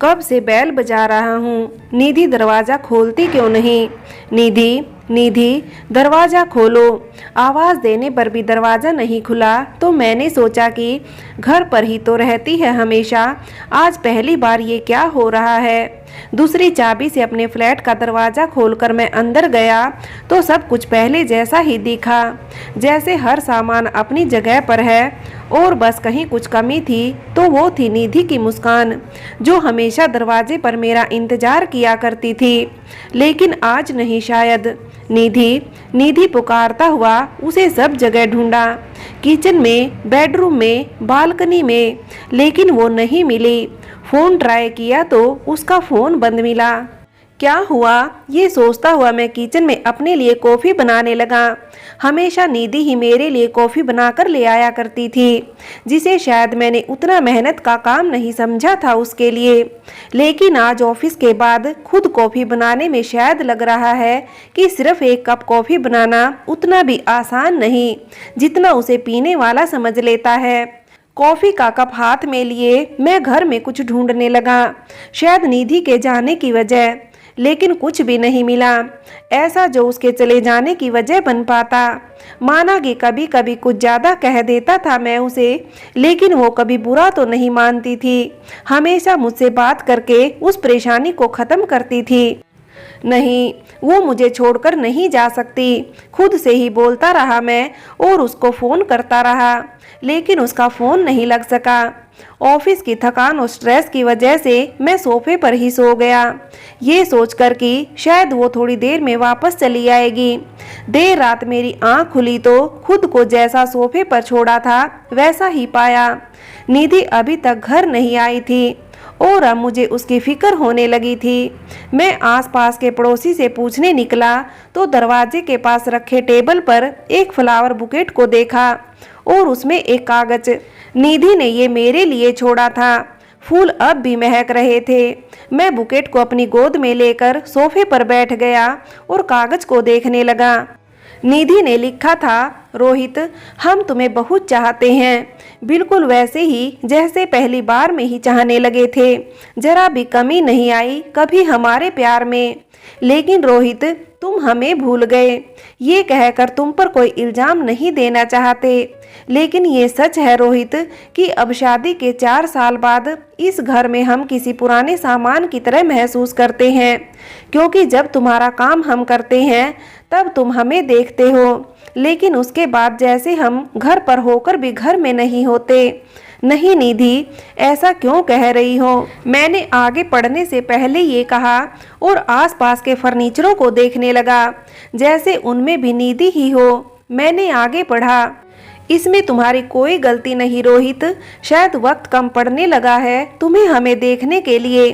कब से बेल बजा रहा हूँ, निधि दरवाज़ा खोलती क्यों नहीं। निधि, निधि दरवाज़ा खोलो। आवाज़ देने पर भी दरवाज़ा नहीं खुला तो मैंने सोचा कि घर पर ही तो रहती है हमेशा, आज पहली बार ये क्या हो रहा है। दूसरी चाबी से अपने फ्लैट का दरवाज़ा खोलकर मैं अंदर गया तो सब कुछ पहले जैसा ही दिखा, जैसे हर सामान अपनी जगह पर है। और बस कहीं कुछ कमी थी तो वो थी निधि की मुस्कान, जो हमेशा दरवाजे पर मेरा इंतजार किया करती थी, लेकिन आज नहीं शायद। निधि, निधि पुकारता हुआ उसे सब जगह ढूंढा, किचन में, बेडरूम में, बालकनी में, लेकिन वो नहीं मिली। फ़ोन ट्राई किया तो उसका फ़ोन बंद मिला। क्या हुआ, ये सोचता हुआ मैं किचन में अपने लिए कॉफ़ी बनाने लगा। हमेशा निधि ही मेरे लिए कॉफ़ी बनाकर ले आया करती थी, जिसे शायद मैंने उतना मेहनत का काम नहीं समझा था उसके लिए। लेकिन आज ऑफिस के बाद खुद कॉफ़ी बनाने में शायद लग रहा है कि सिर्फ एक कप कॉफ़ी बनाना उतना भी आसान नहीं जितना उसे पीने वाला समझ लेता है। कॉफ़ी का कप हाथ में लिए मैं घर में कुछ ढूंढने लगा, शायद निधि के जाने की वजह, लेकिन कुछ भी नहीं मिला ऐसा जो उसके चले जाने की वजह बन पाता। माना कि कभी कभी कुछ ज़्यादा कह देता था मैं उसे, लेकिन वो कभी बुरा तो नहीं मानती थी, हमेशा मुझसे बात करके उस परेशानी को ख़त्म करती थी। नहीं, वो मुझे छोड़कर नहीं जा सकती। खुद से ही बोलता रहा मैं और उसको फ़ोन करता रहा, लेकिन उसका फ़ोन नहीं लग सका। ऑफिस की थकान और स्ट्रेस की वजह से मैं सोफे पर ही सो गया, ये सोचकर कि शायद वो थोड़ी देर में वापस चली आएगी। देर रात मेरी आंख खुली तो खुद को जैसा सोफे पर छोड़ा था वैसा ही पाया। निधि अभी तक घर नहीं आई थी और अब मुझे उसकी फिक्र होने लगी थी। मैं आसपास के पड़ोसी से पूछने निकला तो दरवाजे के पास रखे टेबल पर एक फ्लावर बुकेट को देखा और उसमें एक कागज। निधि ने ये मेरे लिए छोड़ा था। फूल अब भी महक रहे थे। मैं बुकेट को अपनी गोद में लेकर सोफे पर बैठ गया और कागज को देखने लगा। निधि ने लिखा था, रोहित, हम तुम्हें बहुत चाहते हैं, बिल्कुल वैसे ही जैसे पहली बार में ही चाहने लगे थे। जरा भी कमी नहीं आई कभी हमारे प्यार में। लेकिन रोहित, तुम हमें भूल गए। ये कहकर तुम पर कोई इल्ज़ाम नहीं देना चाहते, लेकिन ये सच है रोहित कि अब शादी के 4 साल बाद इस घर में हम किसी पुराने सामान की तरह महसूस करते हैं, क्योंकि जब तुम्हारा काम हम करते हैं तब तुम हमें देखते हो, लेकिन उसके बाद जैसे हम घर पर होकर भी घर में नहीं होते। नहीं निधि, ऐसा क्यों कह रही हो। मैंने आगे पढ़ने से पहले ये कहा और आसपास के फर्नीचरों को देखने लगा जैसे उनमें भी निधि ही हो। मैंने आगे पढ़ा, इसमें तुम्हारी कोई गलती नहीं रोहित, शायद वक्त कम पड़ने लगा है तुम्हें हमें देखने के लिए।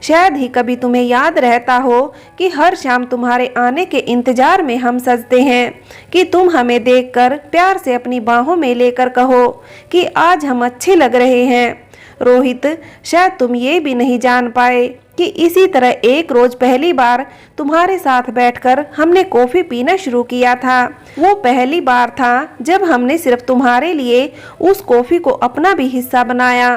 शायद ही कभी तुम्हें याद रहता हो कि हर शाम तुम्हारे आने के इंतजार में हम सजते हैं कि तुम हमें देखकर प्यार से अपनी बाहों में लेकर कहो कि आज हम अच्छे लग रहे हैं। रोहित, शायद तुम ये भी नहीं जान पाए कि इसी तरह एक रोज पहली बार तुम्हारे साथ बैठकर हमने कॉफ़ी पीना शुरू किया था। वो पहली बार था जब हमने सिर्फ तुम्हारे लिए उस कॉफ़ी को अपना भी हिस्सा बनाया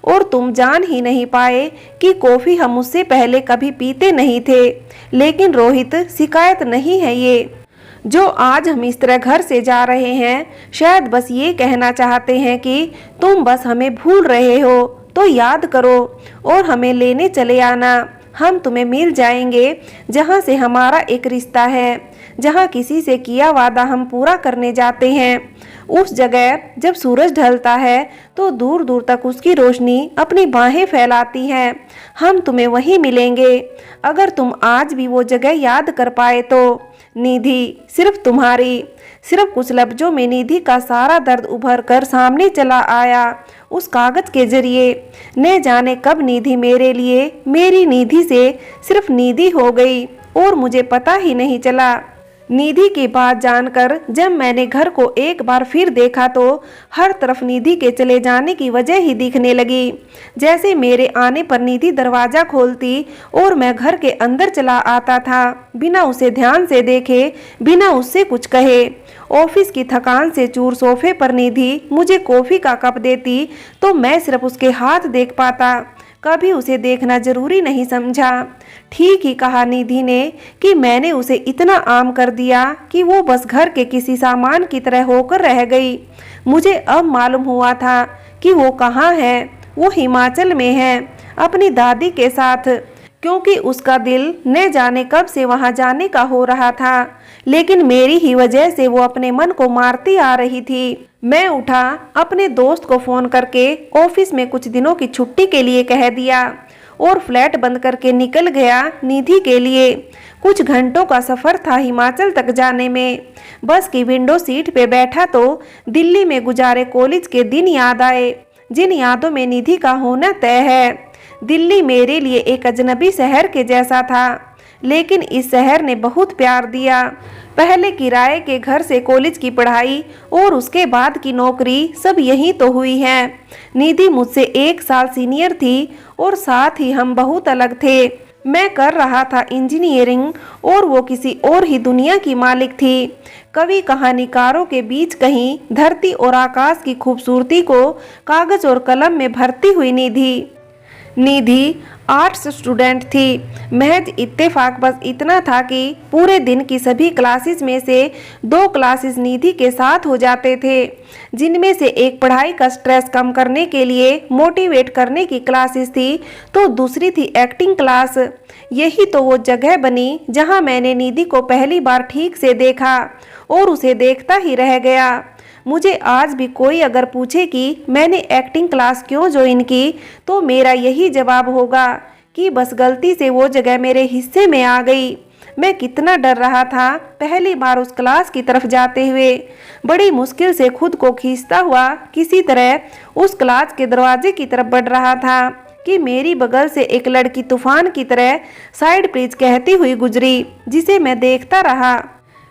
और तुम जान ही नहीं पाए कि कॉफ़ी हम उससे पहले कभी पीते नहीं थे। लेकिन रोहित, शिकायत नहीं है ये जो आज हम इस तरह घर से जा रहे हैं, शायद बस ये कहना चाहते हैं कि तुम बस हमें भूल रहे हो तो याद करो और हमें लेने चले आना। हम तुम्हें मिल जाएंगे जहाँ से हमारा एक रिश्ता है, जहाँ किसी से किया वादा हम पूरा करने जाते हैं। उस जगह जब सूरज ढलता है तो दूर दूर तक उसकी रोशनी अपनी बाहें फैलाती है। हम तुम्हें वहीं मिलेंगे अगर तुम आज भी वो जगह याद कर पाए तो। निधि, सिर्फ तुम्हारी। सिर्फ कुछ लफ्जों में निधि का सारा दर्द उभर कर सामने चला आया उस कागज के जरिए। न जाने कब निधि मेरे लिए, मेरी निधि से सिर्फ निधि हो गई और मुझे पता ही नहीं चला। निधि की बात जानकर जब मैंने घर को एक बार फिर देखा तो हर तरफ निधि के चले जाने की वजह ही दिखने लगी। जैसे मेरे आने पर निधि दरवाज़ा खोलती और मैं घर के अंदर चला आता था, बिना उसे ध्यान से देखे, बिना उससे कुछ कहे। ऑफिस की थकान से चूर सोफे पर निधि मुझे कॉफ़ी का कप देती तो मैं सिर्फ उसके हाथ देख पाता। कभी उसे देखना जरूरी नहीं समझा। ठीक ही कहा निधि ने कि मैंने उसे इतना आम कर दिया कि वो बस घर के किसी सामान की तरह होकर रह गई। मुझे अब मालूम हुआ था कि वो कहाँ है। वो हिमाचल में है, अपनी दादी के साथ, क्योंकि उसका दिल न जाने कब से वहां जाने का हो रहा था, लेकिन मेरी ही वजह से वो अपने मन को मारती आ रही थी। मैं उठा, अपने दोस्त को फोन करके ऑफिस में कुछ दिनों की छुट्टी के लिए कह दिया और फ्लैट बंद करके निकल गया निधि के लिए। कुछ घंटों का सफर था हिमाचल तक जाने में। बस की विंडो सीट पे बैठा तो दिल्ली में गुजारे कॉलेज के दिन याद आए, जिन यादों में निधि का होना तय है। दिल्ली मेरे लिए एक अजनबी शहर के जैसा था, लेकिन इस शहर ने बहुत प्यार दिया। पहले किराए के घर से कॉलेज की पढ़ाई और उसके बाद की नौकरी सब यहीं तो हुई है। निधि मुझसे 1 साल सीनियर थी और साथ ही हम बहुत अलग थे। मैं कर रहा था इंजीनियरिंग और वो किसी और ही दुनिया की मालिक थी। कवि कहानीकारों के बीच कहीं धरती और आकाश की खूबसूरती को कागज और कलम में भरती हुई निधि आर्ट्स स्टूडेंट थी। महज इत्तेफाक बस इतना था कि पूरे दिन की सभी क्लासेस में से 2 क्लासेस निधि के साथ हो जाते थे, जिनमें से एक पढ़ाई का स्ट्रेस कम करने के लिए मोटिवेट करने की क्लासेस थी, तो दूसरी थी एक्टिंग क्लास। यही तो वो जगह बनी जहां मैंने निधि को पहली बार ठीक से देखा और उसे देखता ही रह गया। मुझे आज भी कोई अगर पूछे कि मैंने एक्टिंग क्लास क्यों ज्वाइन की, तो मेरा यही जवाब होगा कि बस गलती से वो जगह मेरे हिस्से में आ गई। मैं कितना डर रहा था पहली बार उस क्लास की तरफ जाते हुए। बड़ी मुश्किल से खुद को खींचता हुआ किसी तरह उस क्लास के दरवाजे की तरफ बढ़ रहा था कि मेरी बगल से एक लड़की तूफान की तरह साइड प्लीज कहती हुई गुजरी, जिसे मैं देखता रहा।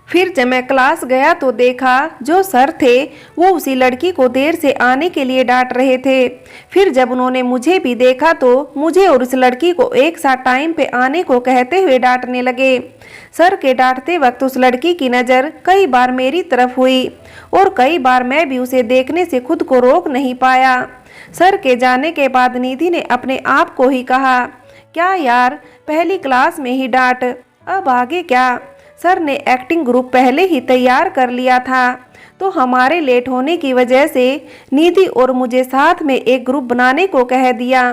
फिर जब मैं क्लास गया तो देखा जो सर थे वो उसी लड़की को देर से आने के लिए डांट रहे थे। फिर जब उन्होंने मुझे भी देखा तो मुझे और उस लड़की को एक साथ टाइम पे आने को कहते हुए डांटने लगे। सर के डांटते वक्त उस लड़की की नज़र कई बार मेरी तरफ हुई और कई बार मैं भी उसे देखने से खुद को रोक नहीं पाया। सर के जाने के बाद निधि ने अपने आप को ही कहा, क्या यार, पहली क्लास में ही डांट, अब आगे क्या। सर ने एक्टिंग ग्रुप पहले ही तैयार कर लिया था, तो हमारे लेट होने की वजह से निधि और मुझे साथ में एक ग्रुप बनाने को कह दिया।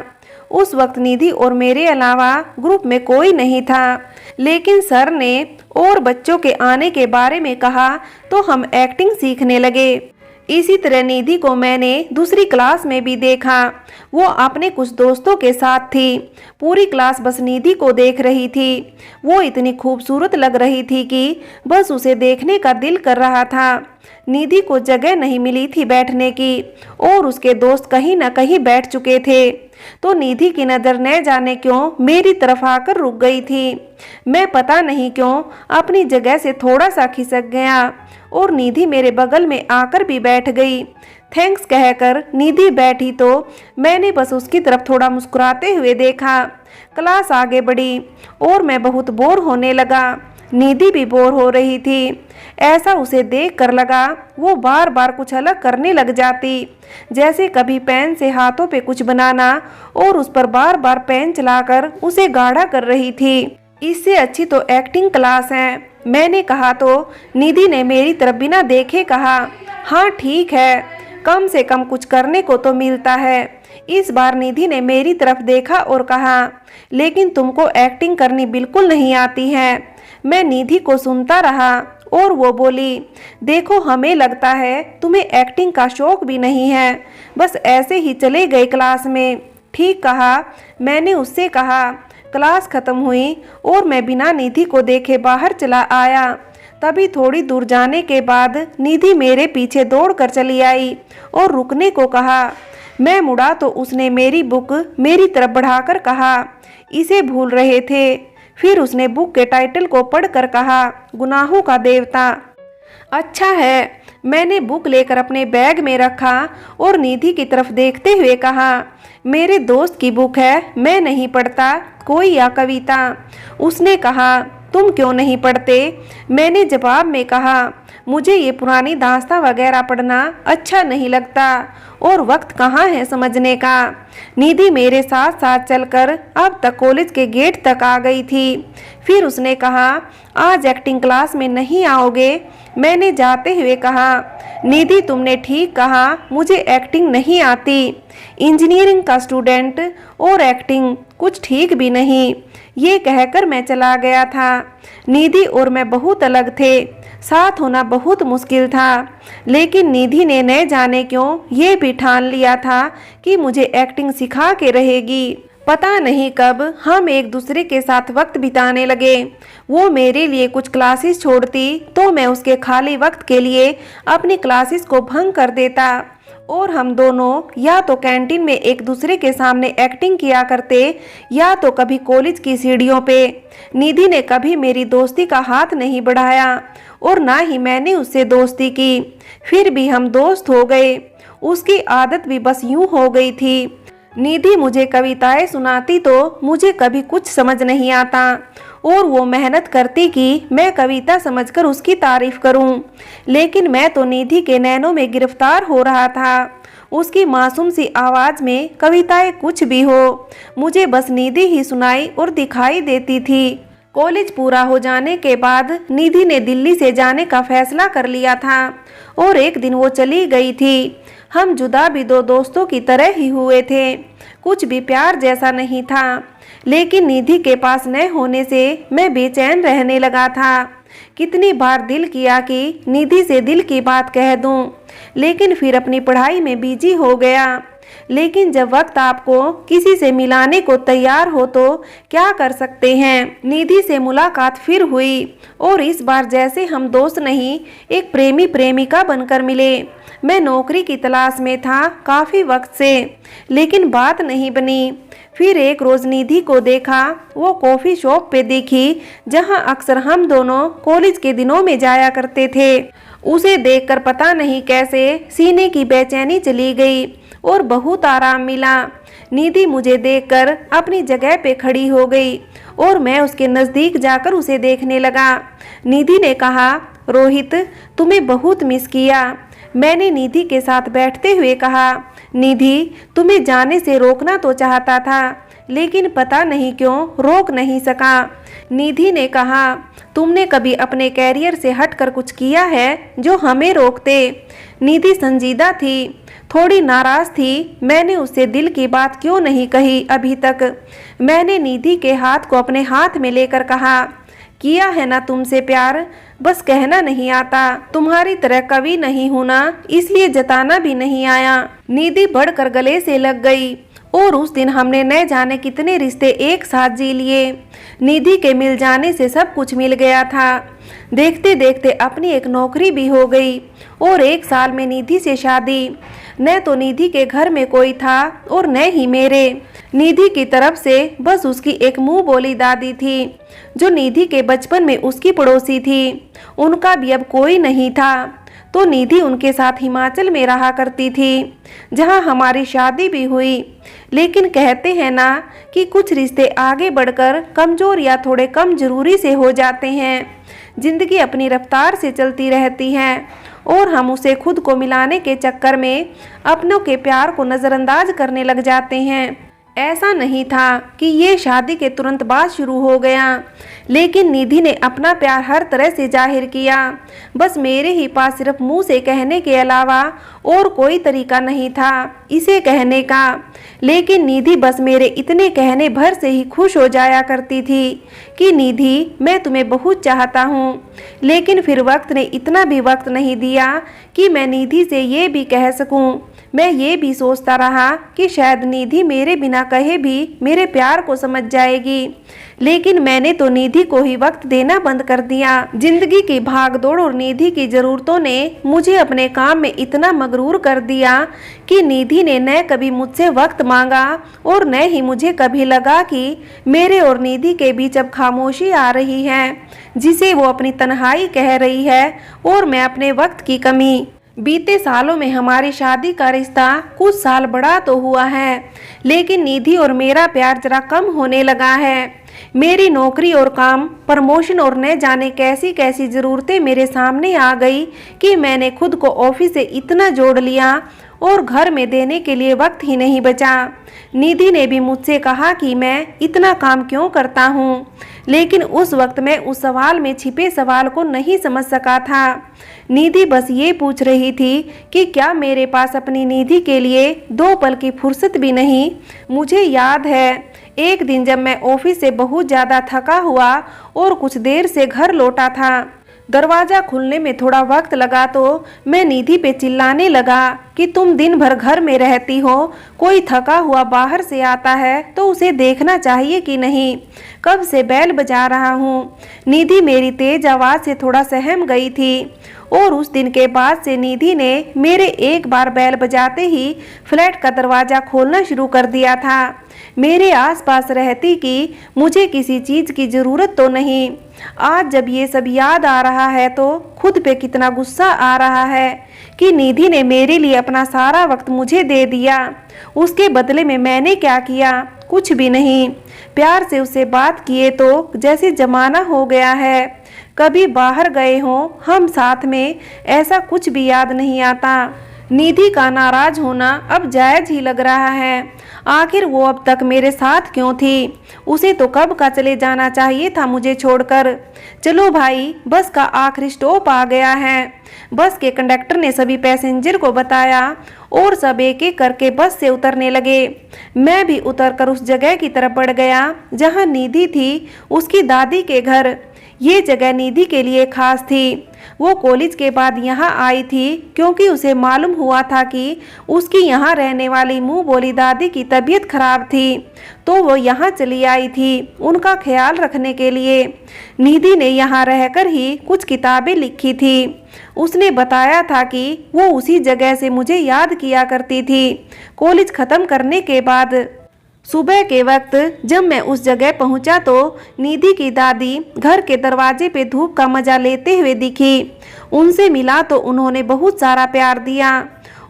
उस वक्त निधि और मेरे अलावा ग्रुप में कोई नहीं था, लेकिन सर ने और बच्चों के आने के बारे में कहा तो हम एक्टिंग सीखने लगे। इसी तरह निधि को मैंने दूसरी क्लास में भी देखा। वो अपने कुछ दोस्तों के साथ थी। पूरी क्लास बस निधि को देख रही थी। वो इतनी खूबसूरत लग रही थी कि बस उसे देखने का दिल कर रहा था। निधि को जगह नहीं मिली थी बैठने की और उसके दोस्त कहीं न कहीं बैठ चुके थे, तो निधि की नज़र न जाने क्यों मेरी तरफ आकर रुक गई थी। मैं पता नहीं क्यों अपनी जगह से थोड़ा सा खिसक गया और निधि मेरे बगल में आकर भी बैठ गई। थैंक्स कहकर निधि बैठी तो मैंने बस उसकी तरफ थोड़ा मुस्कुराते हुए देखा। क्लास आगे बढ़ी और मैं बहुत बोर होने लगा। निधि भी बोर हो रही थी। ऐसा उसे देख कर लगा वो बार बार कुछ अलग करने लग जाती, जैसे कभी पेन से हाथों पे कुछ बनाना और उस पर बार बार पेन चलाकर उसे गाढ़ा कर रही थी। इससे अच्छी तो एक्टिंग क्लास है, मैंने कहा तो निधि ने मेरी तरफ बिना देखे कहा, हाँ ठीक है, कम से कम कुछ करने को तो मिलता है। इस बार निधि ने मेरी तरफ देखा और कहा, लेकिन तुमको एक्टिंग करनी बिल्कुल नहीं आती है। मैं निधि को सुनता रहा और वो बोली, देखो हमें लगता है तुम्हें एक्टिंग का शौक भी नहीं है, बस ऐसे ही चले गए क्लास में। ठीक कहा, मैंने उससे कहा। क्लास खत्म हुई और मैं बिना निधि को देखे बाहर चला आया। तभी थोड़ी दूर जाने के बाद निधि मेरे पीछे दौड़ कर चली आई और रुकने को कहा। मैं मुड़ा तो उसने मेरी बुक मेरी तरफ बढ़ाकर कहा, इसे भूल रहे थे। फिर उसने बुक के टाइटल को पढ़कर कहा, गुनाहों का देवता। अच्छा है, मैंने बुक लेकर अपने बैग में रखा और निधि की तरफ देखते हुए कहा, मेरे दोस्त की बुक है, मैं नहीं पढ़ता कोई या कविता। उसने कहा, तुम क्यों नहीं पढ़ते? मैंने जवाब में कहा, मुझे ये पुरानी दास्तां वगैरह पढ़ना अच्छा नहीं लगता और वक्त कहाँ है समझने का। निधि मेरे साथ साथ चलकर अब तक कॉलेज के गेट तक आ गई थी। फिर उसने कहा, आज एक्टिंग क्लास में नहीं आओगे? मैंने जाते हुए कहा, निधि तुमने ठीक कहा, मुझे एक्टिंग नहीं आती। इंजीनियरिंग का स्टूडेंट और एक्टिंग कुछ ठीक भी नहीं। ये कहकर मैं चला गया था। निधि और मैं बहुत अलग थे, साथ होना बहुत मुश्किल था। लेकिन निधि ने न जाने क्यों ये भी ठान लिया था कि मुझे एक्टिंग सिखा के रहेगी। पता नहीं कब हम एक दूसरे के साथ वक्त बिताने लगे। वो मेरे लिए कुछ क्लासेस छोड़ती तो मैं उसके खाली वक्त के लिए अपनी क्लासेस को भंग कर देता और हम दोनों या तो कैंटीन में एक दूसरे के सामने एक्टिंग किया करते या तो कभी कॉलेज की सीढ़ियों पे। निधि ने कभी मेरी दोस्ती का हाथ नहीं बढ़ाया और ना ही मैंने उससे दोस्ती की। फिर भी हम दोस्त हो गए। उसकी आदत भी बस यूं हो गई थी। निधि मुझे कविताएं सुनाती तो मुझे कभी कुछ समझ नहीं आता और वो मेहनत करती कि मैं कविता समझकर उसकी तारीफ करूं। लेकिन मैं तो निधि के नैनों में गिरफ्तार हो रहा था। उसकी मासूम सी आवाज़ में कविताएं कुछ भी हो, मुझे बस निधि ही सुनाई और दिखाई देती थी। कॉलेज पूरा हो जाने के बाद निधि ने दिल्ली से जाने का फैसला कर लिया था और एक दिन वो चली गई थी। हम जुदा भी दो दोस्तों की तरह ही हुए थे। कुछ भी प्यार जैसा नहीं था। लेकिन निधि के पास न होने से मैं बेचैन रहने लगा था। कितनी बार दिल किया कि निधि से दिल की बात कह दूं, लेकिन फिर अपनी पढ़ाई में बिजी हो गया। लेकिन जब वक्त आपको किसी से मिलाने को तैयार हो तो क्या कर सकते हैं। निधि से मुलाकात फिर हुई और इस बार जैसे हम दोस्त नहीं, एक प्रेमी प्रेमिका बनकर मिले। मैं नौकरी की तलाश में था काफ़ी वक्त से, लेकिन बात नहीं बनी। फिर एक रोज़ निधि को देखा। वो कॉफ़ी शॉप पे दिखी जहां अक्सर हम दोनों कॉलेज के दिनों में जाया करते थे। उसे देखकर पता नहीं कैसे सीने की बेचैनी चली गई और बहुत आराम मिला। निधि मुझे देखकर अपनी जगह पे खड़ी हो गई और मैं उसके नज़दीक जाकर उसे देखने लगा। निधि ने कहा, रोहित तुम्हें बहुत मिस किया। मैंने निधि के साथ बैठते हुए कहा, निधि तुम्हें जाने से रोकना तो चाहता था, लेकिन पता नहीं क्यों रोक नहीं सका। निधि ने कहा, तुमने कभी अपने कैरियर से हटकर कुछ किया है जो हमें रोकते? निधि संजीदा थी, थोड़ी नाराज थी। मैंने उससे दिल की बात क्यों नहीं कही अभी तक। मैंने निधि के हाथ को अपने हाथ में लेकर कहा, किया है ना तुमसे प्यार, बस कहना नहीं आता। तुम्हारी तरह कवि नहीं हूं ना, इसलिए जताना भी नहीं आया। निधि बढ़कर गले से लग गई और उस दिन हमने न जाने कितने रिश्ते एक साथ जी लिए। निधि के मिल जाने से सब कुछ मिल गया था। देखते देखते अपनी एक नौकरी भी हो गई और एक साल में निधि से शादी। न तो निधि के घर में कोई था और न ही मेरे। निधि की तरफ से बस उसकी एक मुंह बोली दादी थी जो निधि के बचपन में उसकी पड़ोसी थी। उनका भी अब कोई नहीं था तो निधि उनके साथ हिमाचल में रहा करती थी जहां हमारी शादी भी हुई। लेकिन कहते हैं ना कि कुछ रिश्ते आगे बढ़कर कमजोर या थोड़े कम जरूरी से हो जाते हैं। जिंदगी अपनी रफ्तार से चलती रहती है और हम उसे खुद को मिलाने के चक्कर में अपनों के प्यार को नज़रअंदाज करने लग जाते हैं। ऐसा नहीं था कि ये शादी के तुरंत बाद शुरू हो गया, लेकिन निधि ने अपना प्यार हर तरह से जाहिर किया। बस मेरे ही पास सिर्फ मुंह से कहने के अलावा और कोई तरीका नहीं था इसे कहने का। लेकिन निधि बस मेरे इतने कहने भर से ही खुश हो जाया करती थी कि निधि मैं तुम्हें बहुत चाहता हूँ। लेकिन फिर वक्त ने इतना भी वक्त नहीं दिया कि मैं निधि से ये भी कह सकूँ। मैं ये भी सोचता रहा कि शायद निधि मेरे बिना कहे भी मेरे प्यार को समझ जाएगी, लेकिन मैंने तो निधि को ही वक्त देना बंद कर दिया। जिंदगी की भागदौड़ और निधि की ज़रूरतों ने मुझे अपने काम में इतना मगरूर कर दिया कि निधि ने न कभी मुझसे वक्त मांगा और न ही मुझे कभी लगा कि मेरे और निधि के बीच अब खामोशी आ रही है जिसे वो अपनी तन्हाई कह रही है और मैं अपने वक्त की कमी। बीते सालों में हमारी शादी का रिश्ता कुछ साल बड़ा तो हुआ है, लेकिन निधि और मेरा प्यार जरा कम होने लगा है। मेरी नौकरी और काम, प्रमोशन और न जाने कैसी कैसी ज़रूरतें मेरे सामने आ गई कि मैंने खुद को ऑफिस से इतना जोड़ लिया और घर में देने के लिए वक्त ही नहीं बचा। निधि ने भी मुझसे कहा कि मैं इतना काम क्यों करता हूँ, लेकिन उस वक्त मैं उस सवाल में छिपे सवाल को नहीं समझ सका था। निधि बस ये पूछ रही थी कि क्या मेरे पास अपनी निधि के लिए 2 पल की फुर्सत भी नहीं। मुझे याद है एक दिन जब मैं ऑफिस से बहुत ज़्यादा थका हुआ और कुछ देर से घर लौटा था, दरवाज़ा खुलने में थोड़ा वक्त लगा तो मैं निधि पे चिल्लाने लगा कि तुम दिन भर घर में रहती हो, कोई थका हुआ बाहर से आता है तो उसे देखना चाहिए कि नहीं। कब से बेल बजा रहा हूँ। निधि मेरी तेज आवाज़ से थोड़ा सहम गई थी और उस दिन के बाद से निधि ने मेरे एक बार बेल बजाते ही फ्लैट का दरवाज़ा खोलना शुरू कर दिया था। मेरे आसपास रहती कि मुझे किसी चीज़ की ज़रूरत तो नहीं। आज जब ये सब याद आ रहा है तो खुद पे कितना गुस्सा आ रहा है कि निधि ने मेरे लिए अपना सारा वक्त मुझे दे दिया। उसके बदले में मैंने क्या किया? कुछ भी नहीं। प्यार से उससे बात किए तो जैसे जमाना हो गया है। कभी बाहर गए हों हम साथ में, ऐसा कुछ भी याद नहीं आता। निधि का नाराज होना अब जायज ही लग रहा है। आखिर वो अब तक मेरे साथ क्यों थी? उसे तो कब का चले जाना चाहिए था मुझे छोड़कर। चलो भाई, बस का आखिरी स्टॉप आ गया है। बस के कंडक्टर ने सभी पैसेंजर को बताया और सब एक एक करके बस से उतरने लगे। मैं भी उतरकर उस जगह की तरफ बढ़ गया जहां निधि थी, उसकी दादी के घर। ये जगह निधि के लिए खास थी। वो कॉलेज के बाद यहाँ आई थी क्योंकि उसे मालूम हुआ था कि उसकी यहाँ रहने वाली मुँह बोली दादी की तबीयत खराब थी, तो वो यहाँ चली आई थी उनका ख्याल रखने के लिए। निधि ने यहाँ रहकर ही कुछ किताबें लिखी थी। उसने बताया था कि वो उसी जगह से मुझे याद किया करती थी। कॉलेज ख़त्म करने के बाद सुबह के वक्त जब मैं उस जगह पहुंचा तो निधि की दादी घर के दरवाजे पे धूप का मजा लेते हुए दिखी। उनसे मिला तो उन्होंने बहुत सारा प्यार दिया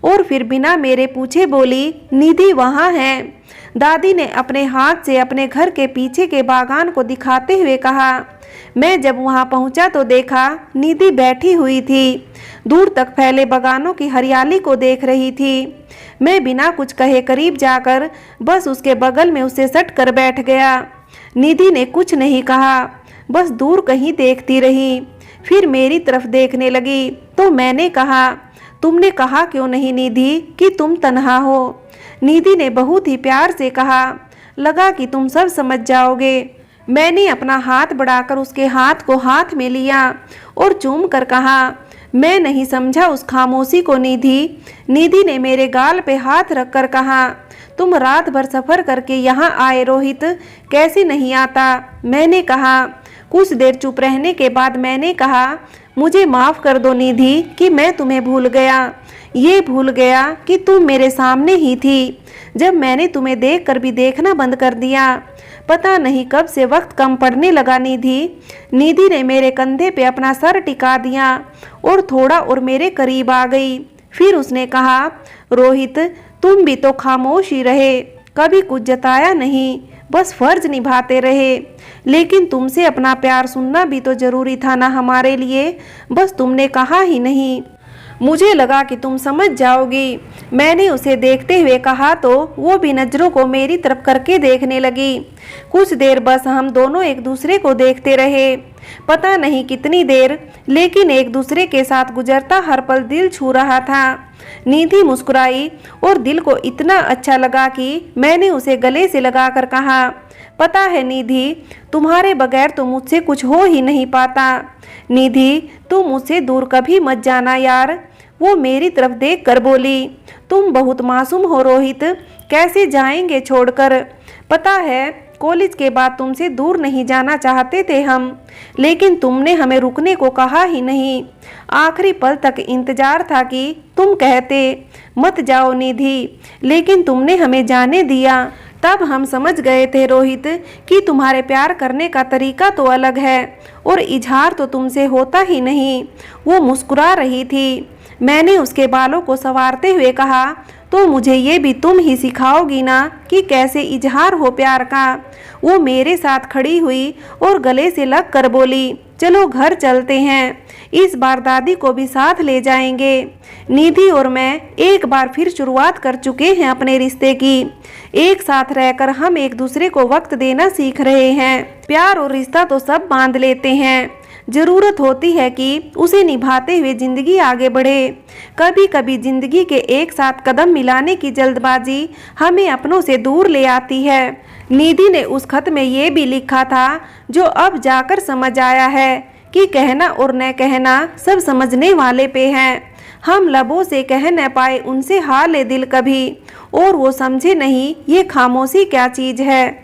और फिर बिना मेरे पूछे बोली, निधि वहाँ है। दादी ने अपने हाथ से अपने घर के पीछे के बागान को दिखाते हुए कहा। मैं जब वहाँ पहुँचा तो देखा निधि बैठी हुई थी, दूर तक फैले बागानों की हरियाली को देख रही थी। मैं बिना कुछ कहे करीब जाकर बस उसके बगल में उसे सट कर बैठ गया। निधि ने कुछ नहीं कहा, बस दूर कहीं देखती रही। फिर मेरी तरफ देखने लगी तो मैंने कहा, तुमने कहा क्यों नहीं निधि कि तुम तन्हा हो? निधि ने बहुत ही प्यार से कहा, लगा कि तुम सब समझ जाओगे। मैंने अपना हाथ बढ़ाकर उसके हाथ को हाथ में लिया और चूम कर कहा, मैं नहीं समझा उस खामोशी को निधि। निधि ने मेरे गाल पे हाथ रखकर कहा, तुम रात भर सफ़र करके यहाँ आए रोहित, कैसे नहीं आता? मैंने कहा। कुछ देर चुप रहने के बाद मैंने कहा, मुझे माफ़ कर दो निधि कि मैं तुम्हें भूल गया। ये भूल गया कि तुम मेरे सामने ही थी जब मैंने तुम्हें देखकर भी देखना बंद कर दिया। पता नहीं कब से वक्त कम पड़ने लगा निधि। निधि ने मेरे कंधे पे अपना सर टिका दिया और थोड़ा और मेरे करीब आ गई। फिर उसने कहा, रोहित तुम भी तो खामोश ही रहे, कभी कुछ जताया नहीं, बस फर्ज निभाते रहे। लेकिन तुमसे अपना प्यार सुनना भी तो जरूरी था ना हमारे लिए, बस तुमने कहा ही नहीं। मुझे लगा कि तुम समझ जाओगी। मैंने उसे देखते हुए कहा तो वो भी नज़रों को मेरी तरफ करके देखने लगी। कुछ देर बस हम दोनों एक दूसरे को देखते रहे, पता नहीं कितनी देर, लेकिन एक दूसरे के साथ गुजरता हर पल दिल छू रहा था। निधि मुस्कुराई और दिल को इतना अच्छा लगा कि मैंने उसे गले से लगाकर कहा, पता है निधि, तुम्हारे बगैर तो मुझसे कुछ हो ही नहीं पाता। निधि तुम मुझसे दूर कभी मत जाना यार। वो मेरी तरफ देख कर बोली, तुम बहुत मासूम हो रोहित, कैसे जाएंगे छोड़कर? पता है कॉलेज के बाद तुमसे दूर नहीं जाना चाहते थे हम, लेकिन तुमने हमें रुकने को कहा ही नहीं। आखिरी पल तक इंतजार था कि तुम कहते मत जाओ निधि, लेकिन तुमने हमें जाने दिया। तब हम समझ गए थे रोहित कि तुम्हारे प्यार करने का तरीका तो अलग है और इजहार तो तुमसे होता ही नहीं। वो मुस्कुरा रही थी। मैंने उसके बालों को संवारते हुए कहा, तो मुझे ये भी तुम ही सिखाओगी ना कि कैसे इजहार हो प्यार का? वो मेरे साथ खड़ी हुई और गले से लग कर बोली, चलो घर चलते हैं, इस बार दादी को भी साथ ले जाएंगे। निधि और मैं एक बार फिर शुरुआत कर चुके हैं अपने रिश्ते की। एक साथ रहकर हम एक दूसरे को वक्त देना सीख रहे हैं। प्यार और रिश्ता तो सब बांध लेते हैं, जरूरत होती है कि उसे निभाते हुए जिंदगी आगे बढ़े। कभी कभी जिंदगी के एक साथ कदम मिलाने की जल्दबाजी हमें अपनों से दूर ले आती है। निधि ने उस खत में ये भी लिखा था, जो अब जाकर समझ आया है कि कहना और न कहना सब समझने वाले पे है। हम लबों से कह न पाए उनसे हाल दिल कभी, और वो समझे नहीं ये खामोशी क्या चीज है।